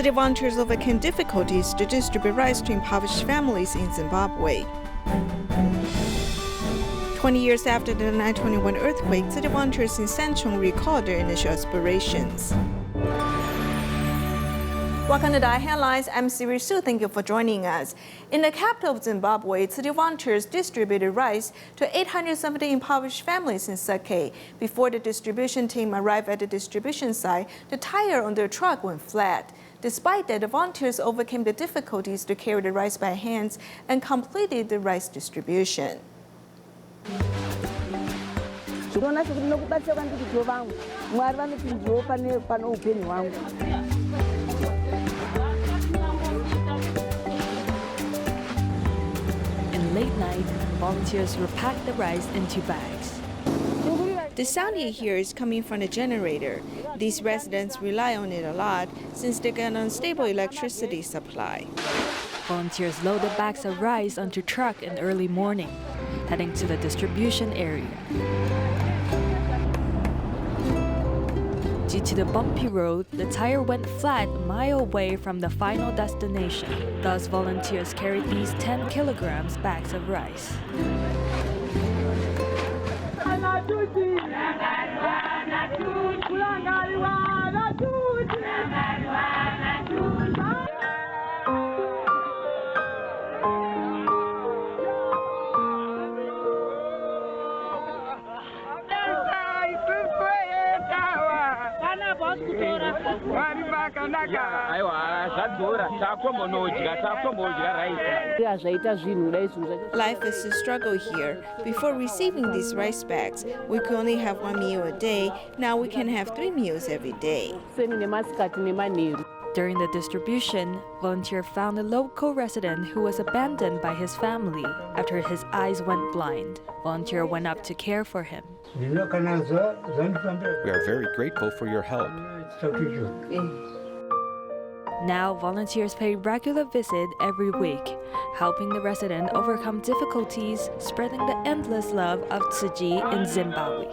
City volunteers overcame difficulties to distribute rice to impoverished families in Zimbabwe. 20 years after the 9/21 earthquake, city volunteers in Sanchong recalled their initial aspirations. Welcome to DaAi Headlines. I'm Siri Su. Thank you for joining us. In the capital of Zimbabwe, city volunteers distributed rice to 870 impoverished families in Seke. Before the distribution team arrived at the distribution site, the tire on their truck went flat. Despite that, the volunteers overcame the difficulties to carry the rice by hands and completed the rice distribution. In late night, volunteers repacked the rice into bags. The sound you hear is coming from the generator. These residents rely on it a lot since they get an unstable electricity supply. Volunteers load the bags of rice onto truck in early morning, heading to the distribution area. Due to the bumpy road, the tire went flat a mile away from the final destination. Thus, volunteers carried these 10 kilograms bags of rice. Life is a struggle here. Before receiving these rice bags, we could only have one meal a day. Now we can have 3 meals every day. During the distribution, volunteer found a local resident who was abandoned by his family after his eyes went blind. Volunteer went up to care for him. We are very grateful for your help. Now, volunteers pay regular visit every week, helping the resident overcome difficulties, spreading the endless love of Tzu Chi in Zimbabwe.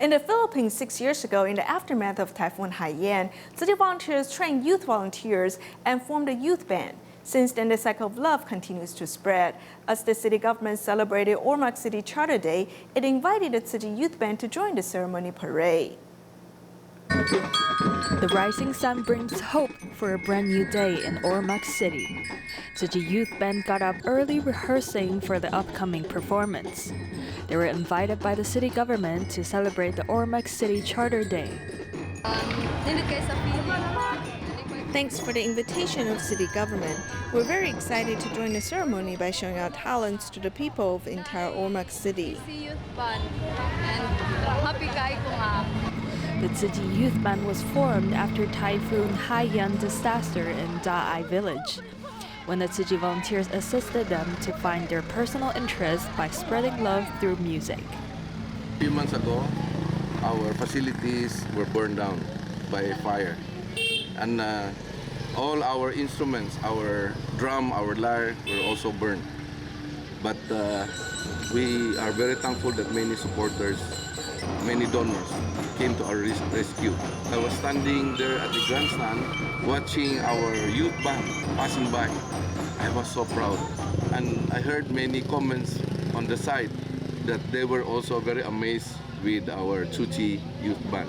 In the Philippines 6 years ago, in the aftermath of Typhoon Haiyan, city volunteers trained youth volunteers and formed a youth band. Since then, the cycle of love continues to spread. As the city government celebrated Ormoc City Charter Day, it invited the Tzu Chi Youth Band to join the ceremony parade. The rising sun brings hope for a brand new day in Ormoc City. Tzu Chi Youth Band got up early rehearsing for the upcoming performance. They were invited by the city government to celebrate the Ormoc City Charter Day. Thanks for the invitation of city government. We're very excited to join the ceremony by showing our talents to the people of entire Ormoc City. The Tzu Chi Youth Band was formed after typhoon Haiyan disaster in DaAi village, when the Tzu Chi volunteers assisted them to find their personal interests by spreading love through music. A few months ago, our facilities were burned down by fire. And all our instruments, our drum, our lyre were also burned. But we are very thankful that many supporters, many donors came to our rescue. I was standing there at the grandstand watching our youth band passing by. I was so proud. And I heard many comments on the side that they were also very amazed with our Tzu Chi Youth Band.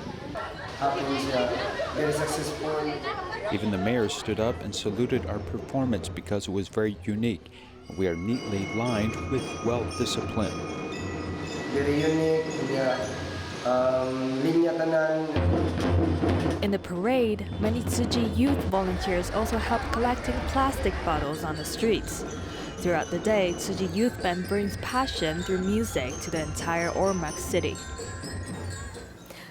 Very successful. Even the mayor stood up and saluted our performance because it was very unique. We are neatly lined with well-disciplined. Very unique. In the parade, many Tzu Chi youth volunteers also helped collecting plastic bottles on the streets. Throughout the day, Tzu Chi Youth Band brings passion through music to the entire Ormoc City.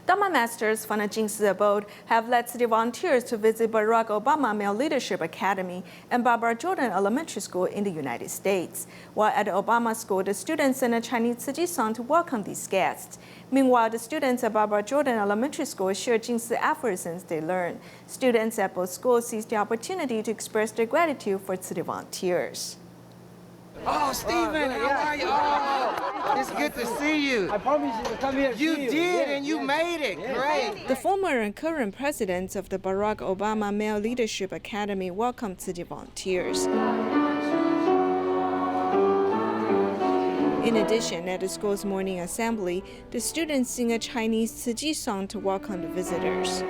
Dharma masters from the Jingsi abode have led city volunteers to visit Barack Obama Male Leadership Academy and Barbara Jordan Elementary School in the United States. While at the Obama School, the students sang a Chinese Tzu Chi song to welcome these guests. Meanwhile, the students at Barbara Jordan Elementary School shared Jingsi aphorisms they learned. Students at both schools seized the opportunity to express their gratitude for city volunteers. Oh, Stephen, how are you? Oh, it's good to see you. I promise you to come here. You did, and you made it. Great. The former and current presidents of the Barack Obama Male Leadership Academy welcomed Tzu Chi volunteers. In addition, at the school's morning assembly, the students sing a Chinese Tzu Chi song to welcome the visitors.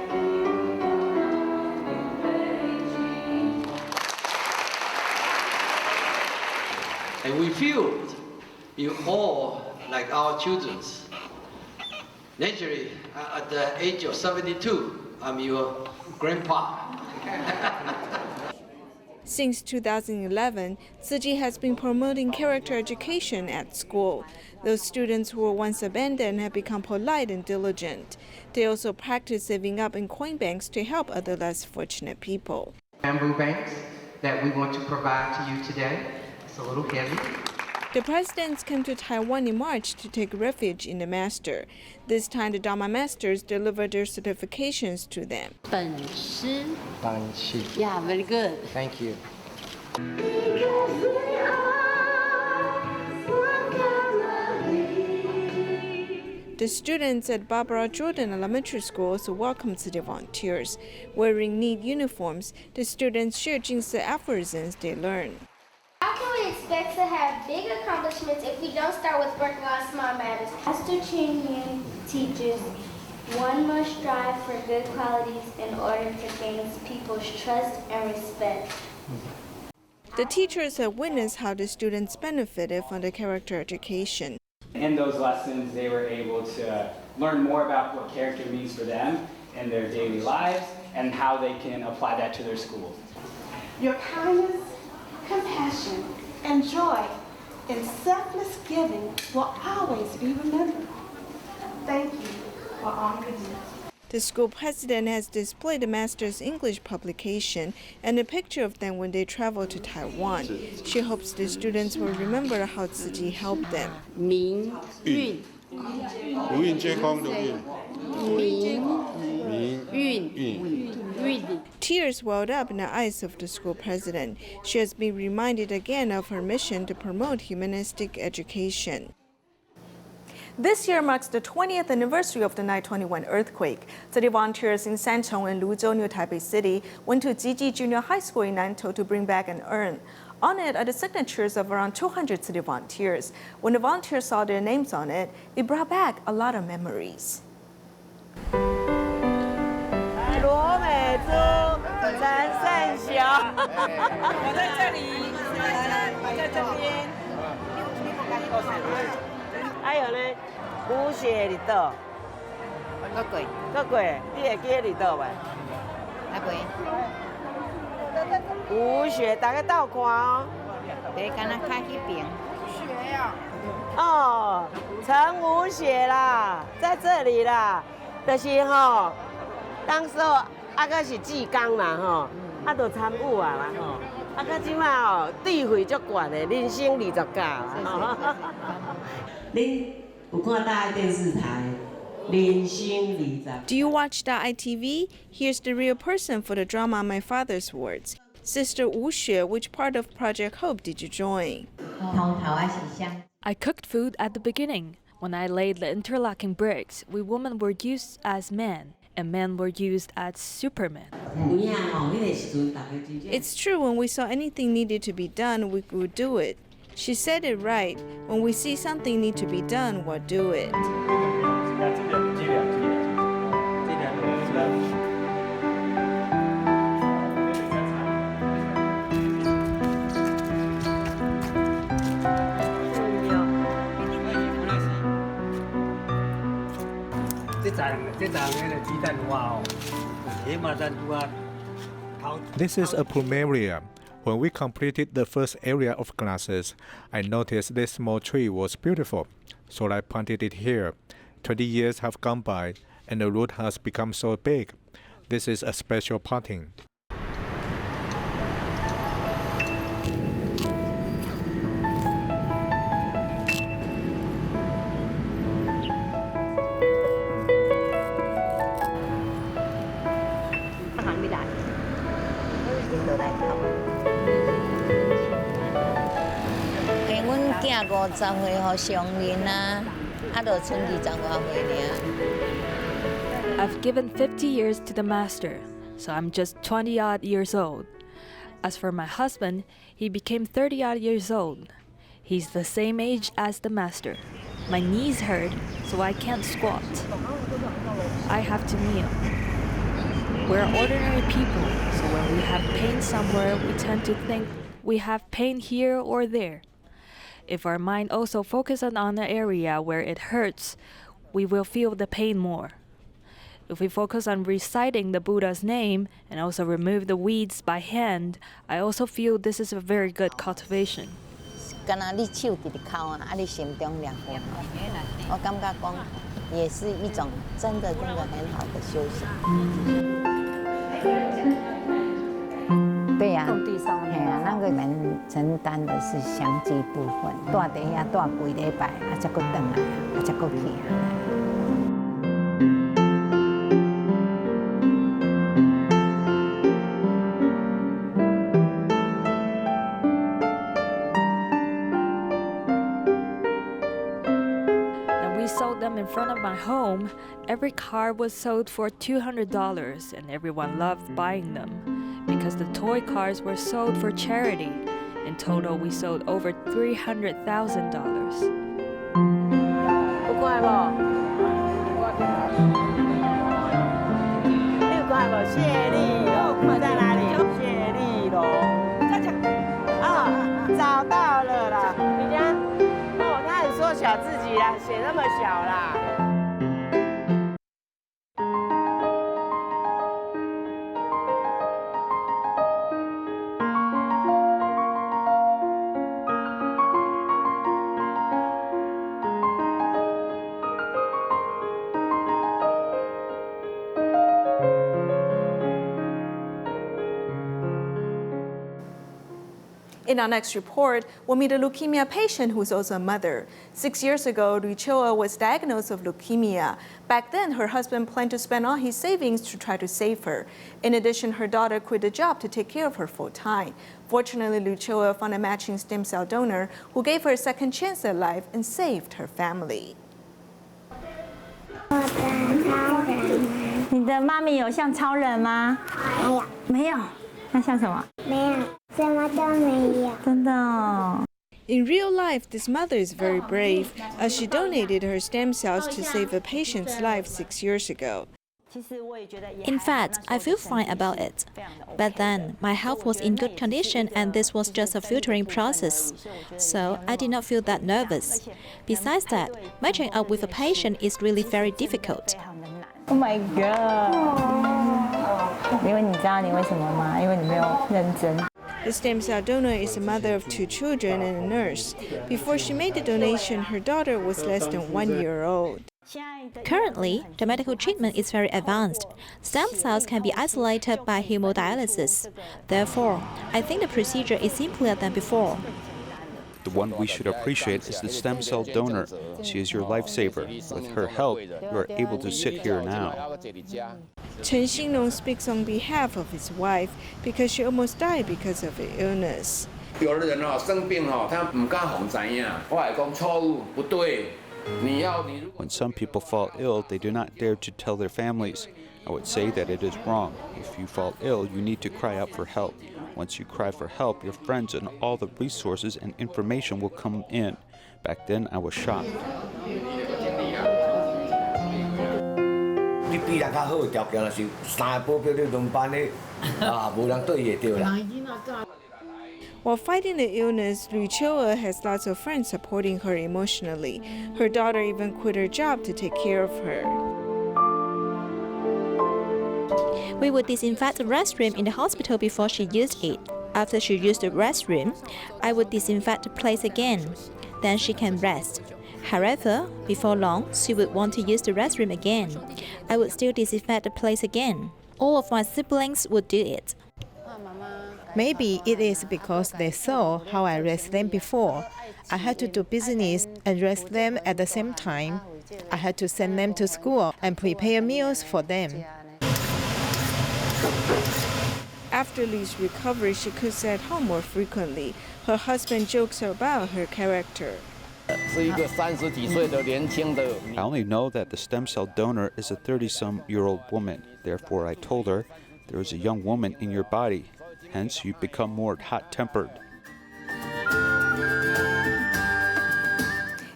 And we feel you all like our children. Naturally, at the age of 72, I'm your grandpa. Since 2011, Tzu Chi has been promoting character education at school. Those students who were once abandoned have become polite and diligent. They also practice saving up in coin banks to help other less fortunate people. Bamboo banks that we want to provide to you today. It's a little heavy. The presidents came to Taiwan in March to take refuge in the master. This time, the Dharma masters delivered their certifications to them. 本师 Banshee. Yeah, very good. Thank you. The students at Barbara Jordan Elementary School also welcomed Tzu Chi volunteers. Wearing neat uniforms, the students shared Jingzi aphorisms they learned. How can we expect to have big accomplishments if we don't start with working on small matters? Master Ching Yin teaches one must strive for good qualities in order to gain people's trust and respect. The teachers have witnessed how the students benefited from the character education. In those lessons, they were able to learn more about what character means for them in their daily lives and how they can apply that to their schools. Your kindness, compassion, and joy in selfless giving will always be remembered. Thank you for all you do. The school president has displayed the master's English publication and a picture of them when they travel to Taiwan. She hopes the students will remember how Tzu Chi helped them. 民运如运皆空的运，运 Tears welled up in the eyes of the school president. She has been reminded again of her mission to promote humanistic education. This year marks the 20th anniversary of the 9/21 earthquake. Tzu Chi volunteers in Sanchong and Luzhou near Taipei City went to Jiji Junior High School in Nantou to bring back an urn. On it are the signatures of around 200 Tzu Chi volunteers. When the volunteers saw their names on it, it brought back a lot of memories. 罗美珠、陈胜雄，我在这里，我在这边。还有呢，吴雪你倒？各贵，各贵，你会记得你倒袂？还贵，吴雪，大家倒看哦。别跟他看那边。雪呀。哦，陈吴雪啦，在这里啦，就是吼，当时候啊个是志工嘛吼，啊就参与啊啦吼，啊到即摆吼地位足悬的，人生20架啦。你有看大爱电视台？人生20。Do you watch DaAi TV? Here's the real person for the drama My Father's Words. Sister Wu Xue, which part of Project Hope did you join? I cooked food at the beginning. When I laid the interlocking bricks, we women were used as men, and men were used as supermen. It's true, when we saw anything needed to be done, we would do it. She said it right. When we see something need to be done, we'll do it. This is a plumeria. When we completed the first area of classes, I noticed this small tree was beautiful, so I planted it here. 20 years have gone by, and the root has become so big. This is a special potting. 囝50岁互上林啊，啊，就剩20外岁尔。 I've given 50 years to the master, so I'm just 20-odd years old. As for my husband, he became 30-odd years old. He's the same age as the master. My knees hurt, so I can't squat. I have to kneel. We're ordinary people, so when we have pain somewhere, we tend to think we have pain here or there. If our mind also focuses on the area where it hurts, we will feel the pain more. If we focus on reciting the Buddha's name and also remove the weeds by hand, I also feel this is a very good cultivation. 敢若你手直直敲啊，啊你心中念佛，我感觉讲也是一种真的很好的修行。对呀，嘿啊，那个人承担的是详细部分，住伫遐住几礼拜，啊才搁转来，啊才搁去啊。 In front of my home, every car was sold for $200 and everyone loved buying them because the toy cars were sold for charity. In total, we sold over $300,000. 有乖无？你有乖无？谢丽楼在哪里？谢丽楼。啊，找到了啦！你家哦，他很缩小自己啦，写那么小啦。 In our next report, we'll meet a leukemia patient who's also a mother. 6 years ago, Luchoa was diagnosed with leukemia. Back then, her husband planned to spend all his savings to try to save her. In addition, her daughter quit the job to take care of her full time. Fortunately, Luchoa found a matching stem cell donor who gave her a second chance at life and saved her family. 你的妈咪有像超人吗？没有。没有。那像什么？没有，什么都没有。真的哦。 In real life, this mother is very brave, as she donated her stem cells to save a patient's life 6 years ago. In fact, I feel fine about it. But then, my health was in good condition and this was just a filtering process. So, I did not feel that nervous. Besides that, matching up with a patient is really very difficult. Oh my god! 因为你知道你为什么吗？因为你没有认真。 The stem cell donor is a mother of 2 children and a nurse. Before she made the donation, her daughter was less than 1 year old. Currently, the medical treatment is very advanced. Stem cells can be isolated by hemodialysis. Therefore, I think the procedure is simpler than before. The one we should appreciate is the stem cell donor. She is your lifesaver. With her help, you are able to sit here now. Chen Xinglong speaks on behalf of his wife because she almost died because of her illness. 有的人生病他不敢讲知影，我会讲错误不对。 When some people fall ill, they do not dare to tell their families. I would say that it is wrong. If you fall ill, you need to cry out for help. Once you cry for help, your friends and all the resources and information will come in. Back then, I was shocked. 你比人较好的条件就是3个保镖你轮班的，无人对伊对啦。 While fighting the illness, Luchoa has lots of friends supporting her emotionally. Her daughter even quit her job to take care of her. We would disinfect the restroom in the hospital before she used it. After she used the restroom, I would disinfect the place again. Then she can rest. However, before long, she would want to use the restroom again. I would still disinfect the place again. All of my siblings would do it. Maybe it is because they saw how I raised them before. I had to do business and raise them at the same time. I had to send them to school and prepare meals for them. After Li's recovery, she cooks at home more frequently. Her husband jokes about her character. I only know that the stem cell donor is a 30-some-year-old woman. Therefore, I told her, there is a young woman in your body. Hence, you become more hot-tempered.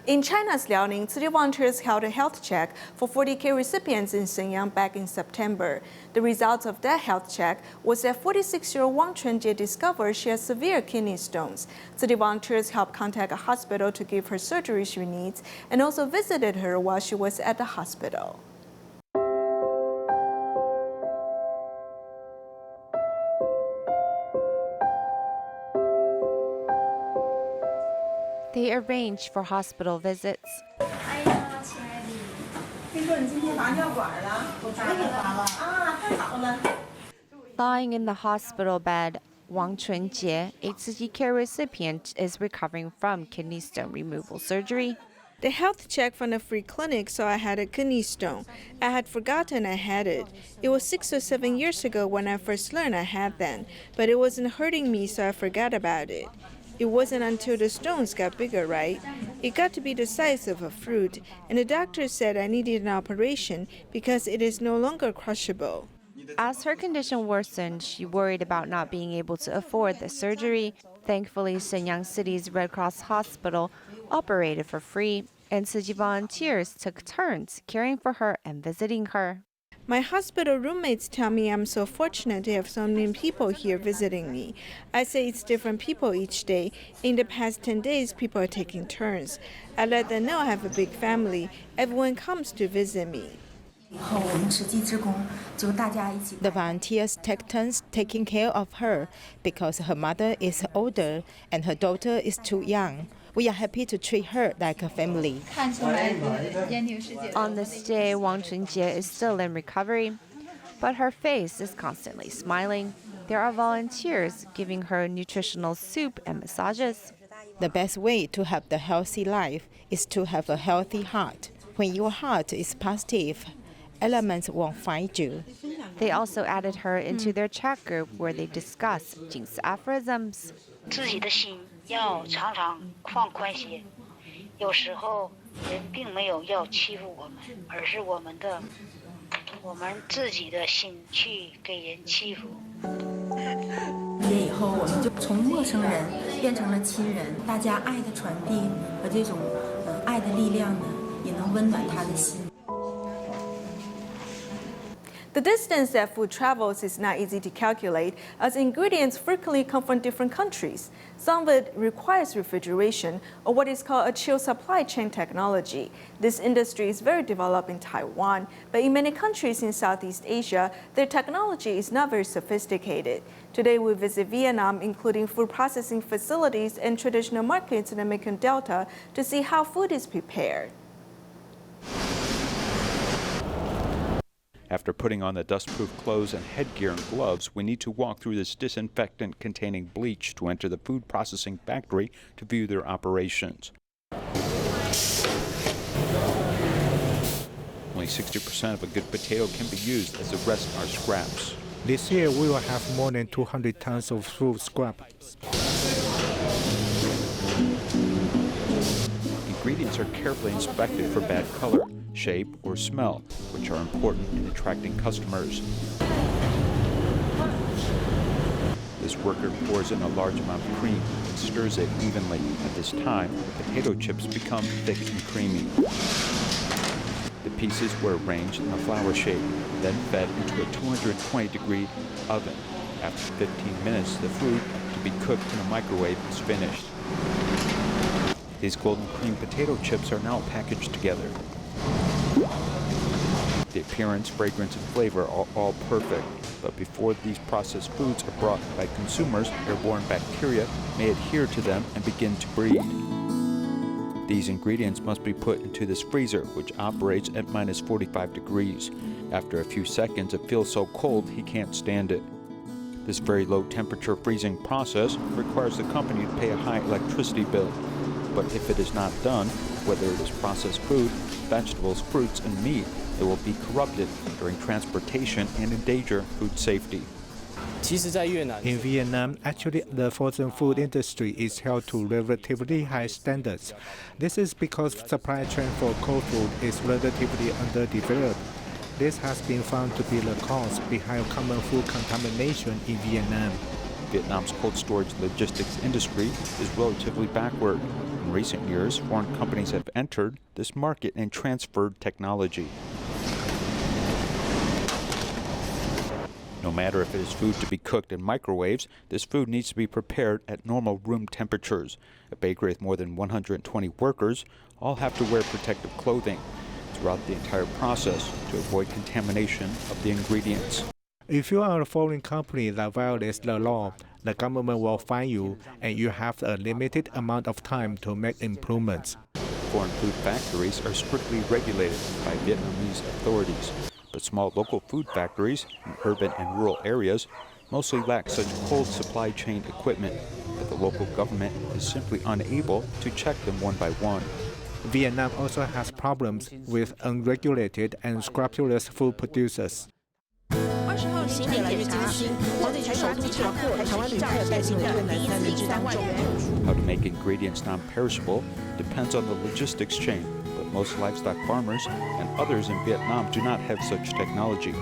In China's Liaoning, city volunteers held a health check for 40K recipients in Shenyang back in September. The results of that health check was that 46-year-old Wang Chunjie discovered she has severe kidney stones. City volunteers helped contact a hospital to give her surgery she needs and also visited her while she was at the hospital. They arrange for hospital visits. Lying in the hospital bed, Wang Chunjie, a Tzu Chi care recipient, is recovering from kidney stone removal surgery. The health check from the free clinic saw I had a kidney stone. I had forgotten I had it. It was 6 or 7 years ago when I first learned I had them, but it wasn't hurting me, so I forgot about it. It wasn't until the stones got bigger, right? It got to be the size of a fruit, and the doctor said I needed an operation because it is no longer crushable. As her condition worsened, she worried about not being able to afford the surgery. Thankfully, Shenyang City's Red Cross Hospital operated for free, and Tzu Chi volunteers took turns caring for her and visiting her. My hospital roommates tell me I'm so fortunate to have so many people here visiting me. I say it's different people each day. In the past 10 days, people are taking turns. I let them know I have a big family. Everyone comes to visit me. The volunteers take turns taking care of her because her mother is older and her daughter is too young. We are happy to treat her like a family. On this day, Wang Chunjie is still in recovery, but her face is constantly smiling. There are volunteers giving her nutritional soup and massages. The best way to have the healthy life is to have a healthy heart. When your heart is positive, elements won't find you. They also added her into their chat group where they discuss Jing's aphorisms. 自己的心要常常放宽些，有时候人并没有要欺负我们，而是我们自己的心去给人欺负。以后我们就从陌生人变成了亲人，大家爱的传递和这种爱的力量呢，也能温暖他的心。 The distance that food travels is not easy to calculate, as ingredients frequently come from different countries. Some of it requires refrigeration, or what is called a chill supply chain technology. This industry is very developed in Taiwan, but in many countries in Southeast Asia, their technology is not very sophisticated. Today we visit Vietnam, including food processing facilities and traditional markets in the Mekong Delta, to see how food is prepared. After putting on the dust-proof clothes and headgear and gloves, we need to walk through this disinfectant-containing bleach to enter the food processing factory to view their operations. Only 60% of a good potato can be used, as the rest are scraps. This year we will have more than 200 tons of food scraps. Ingredients are carefully inspected for bad color, shape, or smell, which are important in attracting customers. This worker pours in a large amount of cream and stirs it evenly. At this time, the potato chips become thick and creamy. The pieces were arranged in a flower shape, then fed into a 220-degree oven. After 15 minutes, the food, to be cooked in a microwave, is finished. These golden cream potato chips are now packaged together. The appearance, fragrance, and flavor are all perfect, but before these processed foods are brought by consumers, airborne bacteria may adhere to them and begin to breed. These ingredients must be put into this freezer, which operates at minus 45 degrees. After a few seconds, it feels so cold he can't stand it. This very low temperature freezing process requires the company to pay a high electricity bill. But if it is not done, whether it is processed food, vegetables, fruits, and meat, it will be corrupted during transportation and endanger food safety. In Vietnam, actually, the frozen food industry is held to relatively high standards. This is because supply chain for cold food is relatively underdeveloped. This has been found to be the cause behind common food contamination in Vietnam. Vietnam's cold storage logistics industry is relatively backward. In recent years, foreign companies have entered this market and transferred technology. No matter if it is food to be cooked in microwaves, this food needs to be prepared at normal room temperatures. A bakery with more than 120 workers all have to wear protective clothing throughout the entire process to avoid contamination of the ingredients. If you are a foreign company that violates the law, the government will fine you, and you have a limited amount of time to make improvements. Foreign food factories are strictly regulated by Vietnamese authorities, but small local food factories in urban and rural areas mostly lack such cold supply chain equipment that the local government is simply unable to check them one by one. Vietnam also has problems with unregulated and scrupulous food producers. How to make ingredients non-perishable depends on the logistics chain, but most livestock farmers and others in Vietnam do not have such technology.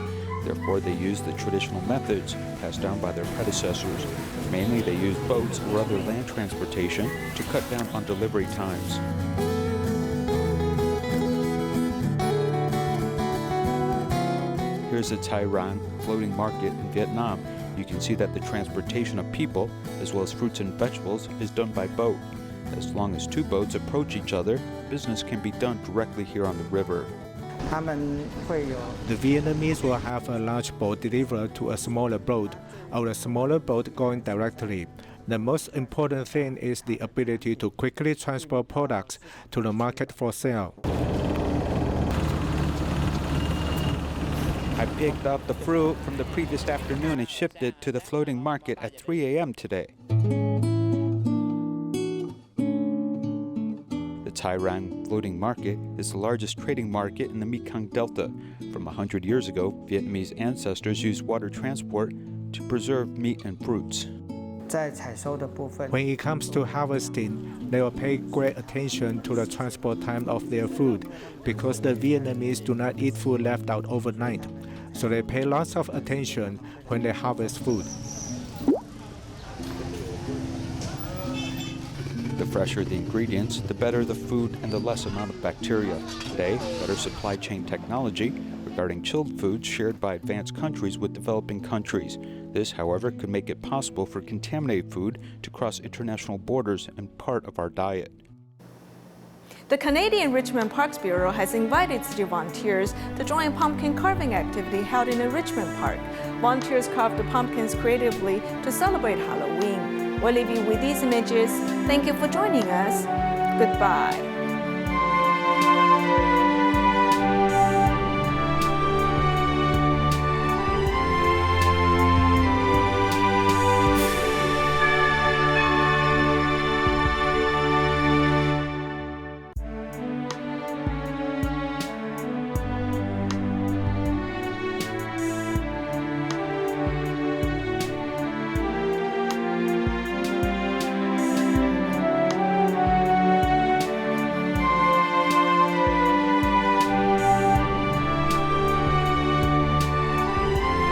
Therefore, they use the traditional methods passed down by their predecessors. Mainly, they use boats or other land transportation to cut down on delivery times. Here's a Haiyan floating market in Vietnam. You can see that the transportation of people, as well as fruits and vegetables, is done by boat. As long as two boats approach each other, business can be done directly here on the river. The Vietnamese will have a large boat delivered to a smaller boat, or a smaller boat going directly. The most important thing is the ability to quickly transport products to the market for sale. I picked up the fruit from the previous afternoon and shipped it to the floating market at 3 a.m. today. The Haiyan floating market is the largest trading market in the Mekong Delta. From 100 years ago, Vietnamese ancestors used water transport to preserve meat and fruits. When it comes to harvesting, they will pay great attention to the transport time of their food because the Vietnamese do not eat food left out overnight, so they pay lots of attention when they harvest food. The fresher the ingredients, the better the food and the less amount of bacteria. Today, better supply chain technology regarding chilled foods shared by advanced countries with developing countries. This, however, could make it possible for contaminated food to cross international borders and part of our diet. The Canadian Richmond Parks Bureau has invited city volunteers to join pumpkin carving activity held in a Richmond park. Volunteers carved the pumpkins creatively to celebrate Halloween. We'll leave you with these images. Thank you for joining us. Goodbye.